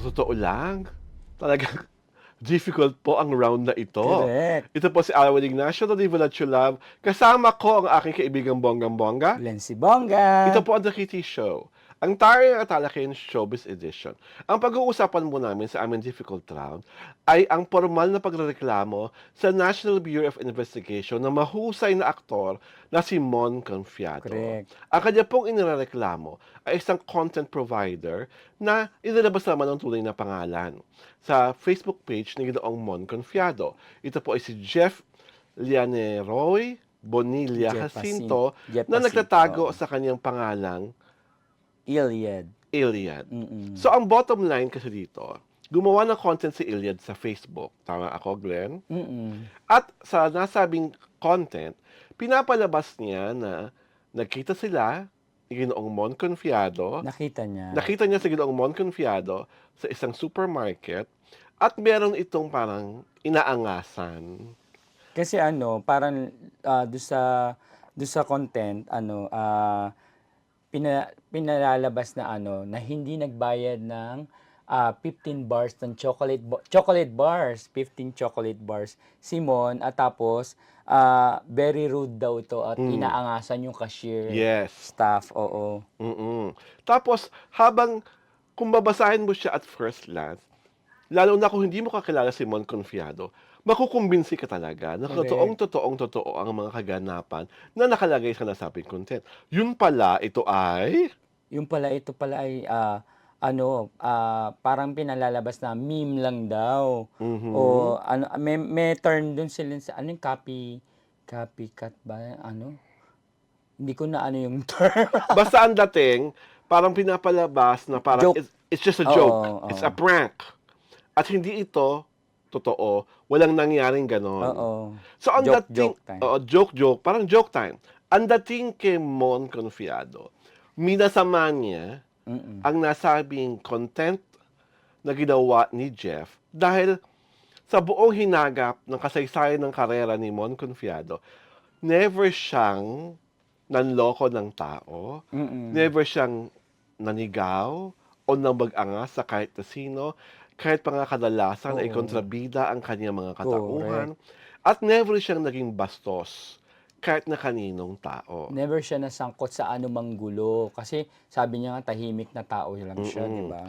totoo lang, talagang difficult po ang round na ito. Correct. Ito po si Alwin Ignacio, the Diva That You Love. Kasama ko ang aking kaibigang bonggang-bongga. Glenn Sibonga. Ito po ang The Kitty Show, ang taring at talaking showbiz edition. Ang pag-uusapan po namin sa aming difficult round ay ang formal na pagrereklamo sa National Bureau of Investigation na mahusay na aktor na si Mon Confiado. Correct. Ang kanya pong inireklamo ay isang content provider na inilabas naman ang tunay na pangalan sa Facebook page ni Ginoong Mon Confiado. Ito po ay si Jeff Lianeroy Bonilla Jacinto Jeff na nagtatago Jacinto. sa kanyang pangalang Iliad. Iliad. Mm-mm. So ang bottom line kasi dito, gumawa ng content si Iliad sa Facebook. Tama ako, Glenn? Mm-mm. At sa nasabing content, pinapalabas niya na nagkita sila ni Ginoong Mon Confiado. Nakita niya. Nakita niya si Ginoong Mon Confiado sa isang supermarket at meron itong parang inaangasan. Kasi parang doon sa content, pinalalabas na na hindi nagbayad ng 15 bars ng chocolate bars, 15 chocolate bars. Simon, at tapos very rude daw ito at inaangasan yung cashier Yes. staff. Oo. Tapos, kung babasahin mo siya at first glance, lalo na kung hindi mo kakilala si Mon Confiado, makukumbinsi ka talaga na Correct. totoo ang mga kaganapan na nakalagay sa nasabing content. Yun pala, ito ay... Ito pala ay parang pinalalabas na meme lang daw. O may term dun sila sa yung copycat ba hindi ko na yung term. Basta ang dating, parang pinapalabas na parang Joke. it's just a Oo, joke. oo. It's a prank. At hindi ito totoo. Walang nangyaring ganon. Oo. So ang Joke dating, time. joke, parang joke time. Ang dating kay Mon Confiado, minasama niya ang nasabing content na ginawa ni Jeff dahil sa buong hinagap ng kasaysayan ng karera ni Mon Confiado, never siyang nanloko ng tao, never siyang nanigaw o nambag-angas sa kahit na sino, kahit pa nga kadalasan ay Oo. kontrabida ang kanyang mga katauhan, at never siyang naging bastos kahit na kaninong tao. Never siya nasangkot sa anumang gulo kasi sabi niya nga tahimik na tao lang siya, di ba?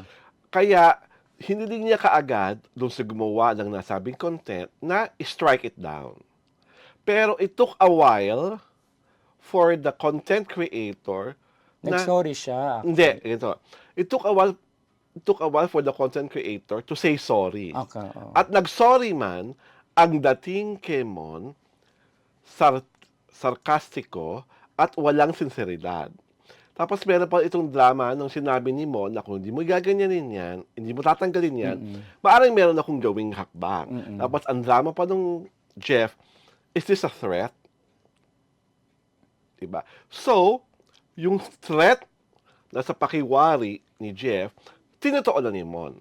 Kaya, hiniling niya kaagad doon sa gumawa ng nasabing content na strike it down. Pero it took a while for the content creator na... Nag-sorry siya. Hindi, ito. It took a while for the content creator to say sorry. Okay, oo. At nag-sorry man, ang dating kay Mon, sarkastiko at walang sinseridad. Tapos meron pa itong drama nung sinabi ni Mon na kung hindi mo gaganyanin yan, hindi mo tatanggalin yan, maaaring meron akong gawing hakbang. Tapos ang drama pa nung Jeff, is this a threat? Diba? So, yung threat na sa pakiwari ni Jeff, tinotoo na ni Mon.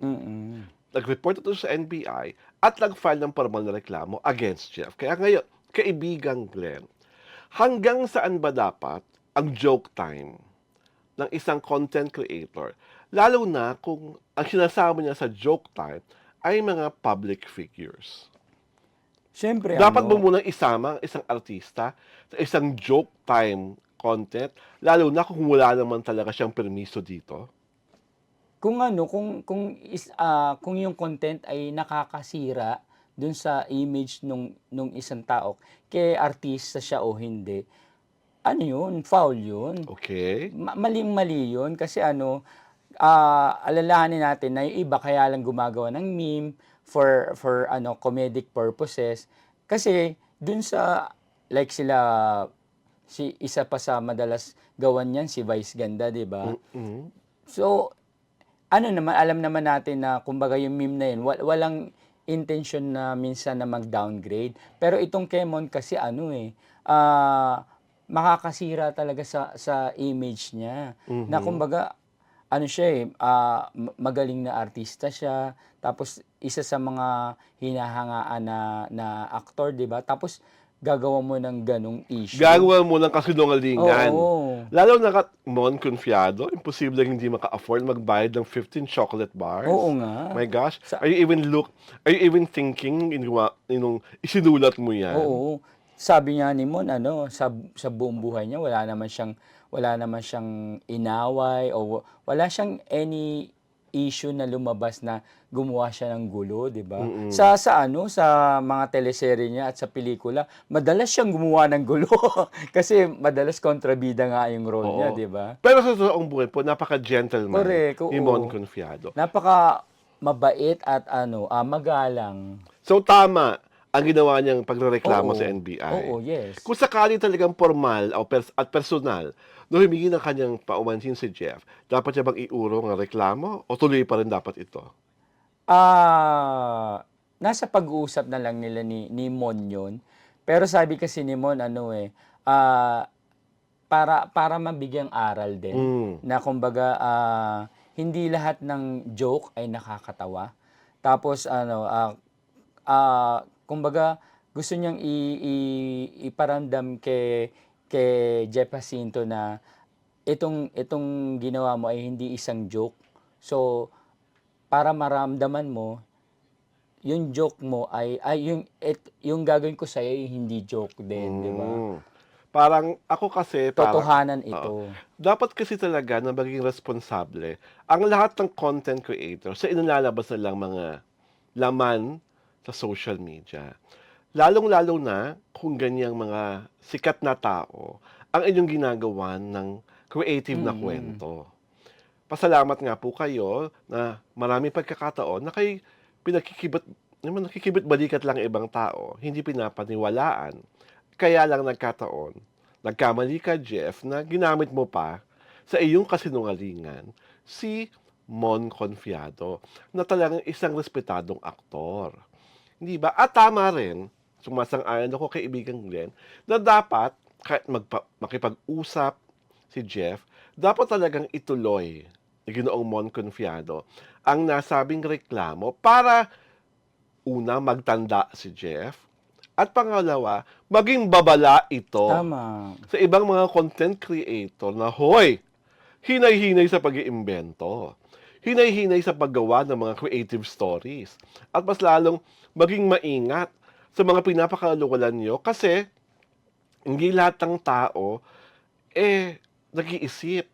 Nag-report ito sa NBI at nag-file ng formal na reklamo against Jeff. Kaya ngayon, kaibigang Glenn, hanggang saan ba dapat ang joke time ng isang content creator? Lalo na kung ang sinasama niya sa joke time ay mga public figures. Siyempre, Dapat mo munang isama ang isang artista sa isang joke time content, lalo na kung wala naman talaga siyang permiso dito. kung yung content ay nakakasira dun sa image nung isang tao, kay artista siya o hindi, yun, foul yun. Okay? Maling-mali yun kasi alalahanin natin na yung iba kaya lang gumagawa ng meme for comedic purposes kasi dun sa like isa pa sa madalas gawan niyan si Vice Ganda, 'di ba? So alam naman natin na kumbaga yung meme na yun walang intention na minsan na mag-downgrade, pero itong Kemon kasi makakasira talaga sa image niya. Na kumbaga siya magaling na artista siya, tapos isa sa mga hinahangaan na aktor, 'di ba? Tapos gagawa mo ng ganong issue. Gagawa mo ng kasinungalingan. Oo. Lalo na Mon Confiado, imposible hindi maka-afford magbayad ng 15 chocolate bars. Oo nga. My gosh. Sa- Are you even thinking inung isinulat mo yan? Oo. Sabi nga ni Mon, sa buong buhay niya, wala naman siyang inaway o wala siyang any issue na lumabas na gumawa siya ng gulo, 'di ba? Sa mga teleserye niya at sa pelikula, madalas siyang gumawa ng gulo kasi madalas kontrabida nga yung role niya, Oo. 'di ba? Pero sa totoong buhay po, napaka-gentleman Correct, ni oo. Mon Confiado. Napaka mabait at magalang. So tama ang ginawa niyang pagrereklamo Oo. sa NBI. Oo, yes. Kung sakali talagang formal at personal, no humingi ng kanyang paumanhin si Jeff, dapat niya bang iurong ang reklamo o tuloy pa rin dapat ito? Nasa pag-uusap na lang nila ni Mon yun. Pero sabi kasi ni Mon, para mabigyang aral din, na kumbaga, hindi lahat ng joke ay nakakatawa. Tapos, kumbaga, gusto niyang iparamdam kay Jeff Jacinto na itong ginawa mo ay hindi isang joke. So, para maramdaman mo, yung joke mo yung gagawin ko sa'yo ay hindi joke din, di ba? Parang ako kasi, Totohanan ito. dapat kasi talaga na maging responsable ang lahat ng content creator sa inilalabas nilang mga laman sa social media. Lalong-lalo na kung ganyang mga sikat na tao ang inyong ginagawa ng creative na kwento. Pasalamat nga po kayo na maraming pagkakataon na kayo nakikibit balikat lang ibang tao, hindi pinapaniwalaan. Kaya lang nagkamali ka, Jeff, na ginamit mo pa sa iyong kasinungalingan si Mon Confiado, na talagang isang respetadong aktor. Hindi ba? At tama rin, sumasang-ayon ako kay Ibigang Glenn, na dapat, kahit makipag-usap si Jeff, dapat talagang ituloy ni Ginoong Mon Confiado ang nasabing reklamo para una, magtanda si Jeff, at pangalawa, maging babala ito Tama. sa ibang mga content creator na, hoy, hinay-hinay sa pag-iimbento, hinay-hinay sa paggawa ng mga creative stories, at mas lalong maging maingat sa mga pinapakaluwalan nyo kasi hindi lahat ng tao nag-iisip.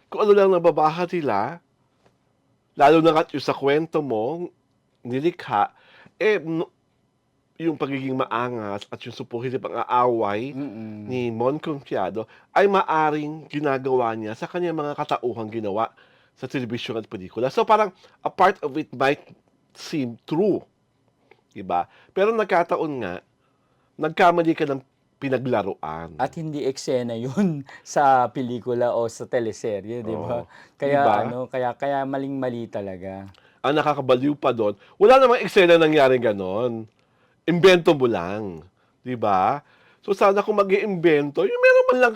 Kung ano lang nababasa nila, lalo na yung sa kwento mo, nilikha, yung pagiging maangas at yung supuhin pang aaway ni Mon Confiado ay maaring ginagawa niya sa kanyang mga katauhang ginawa sa telebisyon at pelikula. So parang a part of it might seem true. Diba? Pero nagkataon nga, nagkamali ka ng pinaglaruan. At hindi eksena yun sa pelikula o sa teleserye, di ba? Kaya Diba? kaya maling-mali talaga. Ang nakakabaliw pa doon, wala namang eksena nangyari ganon. Imbento mo lang. Diba? So sana kung mag-iimbento, yung meron man lang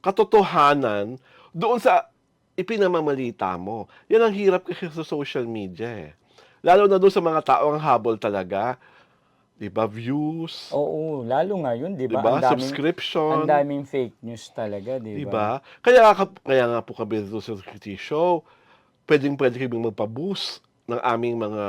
katotohanan doon sa ipinamamalita mo. Yan ang hirap kasi sa social media eh. Lalo na doon sa mga tao ang habol talaga. Diba? Views. Oo, lalo ngayon, di ba? Diba? Ang daming Subscription. fake news talaga, di ba? Diba? Kaya nga po kami dito sa City Show, pwede kaming magpa-boost ng aming mga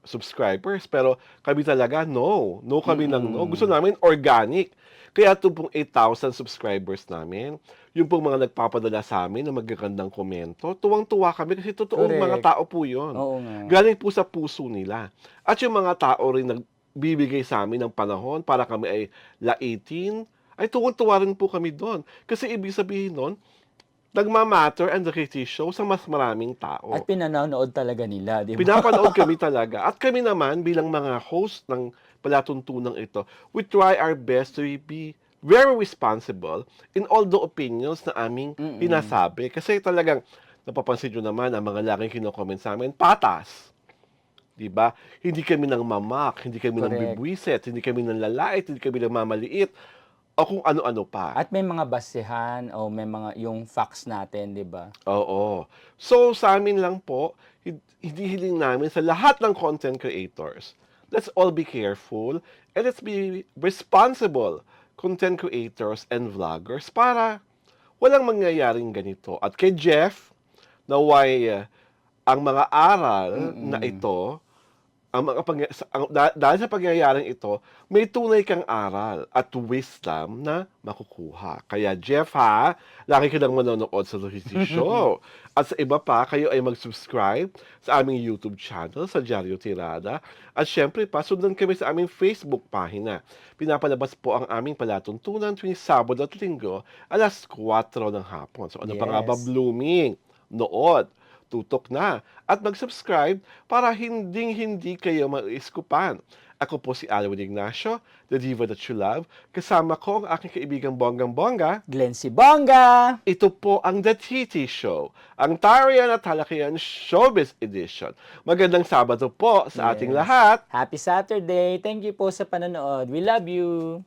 subscribers. Pero kami talaga, no. No kami ng no. Gusto namin organic. Kaya ito pong 8,000 subscribers namin, yung pong mga nagpapadala sa amin na magagandang komento, tuwang-tuwa kami kasi totoong mga tao po yun. Oo nga. Galing po sa puso nila. At yung mga tao rin nagbibigay sa amin ng panahon para kami ay laitin, ay tuwang-tuwa rin po kami doon. Kasi ibig sabihin nun, nagmamatter ang reality show sa mas maraming tao. At pinanonood talaga nila, di ba? Pinapanood kami talaga. At kami naman, bilang mga host ng palatuntunang ito, we try our best to be very responsible in all the opinions na aming pinasabi. Kasi talagang, napapansin nyo naman, ang mga laging kino-comment sa amin, patas. Diba? Hindi kami nang mamak, hindi kami nang bibwiset, hindi kami nang lalait, hindi kami nang mamaliit, o kung ano-ano pa. At may mga basehan o may mga yung facts natin, di ba? Oo. So, sa amin lang po, hindi hiling namin sa lahat ng content creators let's all be careful and let's be responsible content creators and vloggers para walang mangyayaring ganito. At kay Jeff, naway ang mga aral na ito, dahil sa pangyayaring ito, may tunay kang aral at wisdom na makukuha. Kaya Jeff ha, lagi ka lang manonood sa Luisi Show. At sa iba pa, kayo ay mag-subscribe sa aming YouTube channel, sa Diaryo Tirada. At syempre pa, sundan kami sa aming Facebook pahina. Pinapalabas po ang aming palatuntunan tuwing Sabado at Linggo, alas 4 ng hapon. So ano pa nga ba, Yes. Blooming? Nood, tutok na at mag-subscribe para hinding-hindi kayo maiskupan. Ako po si Alwin Ignacio, the diva that you love. Kasama ko ang aking kaibigang bonggang-bongga. Glenn Sibonga! Ito po ang The TT Show, ang Tarian at Halakian Showbiz Edition. Magandang Sabado po sa ating Yes. lahat. Happy Saturday! Thank you po sa panonood. We love you!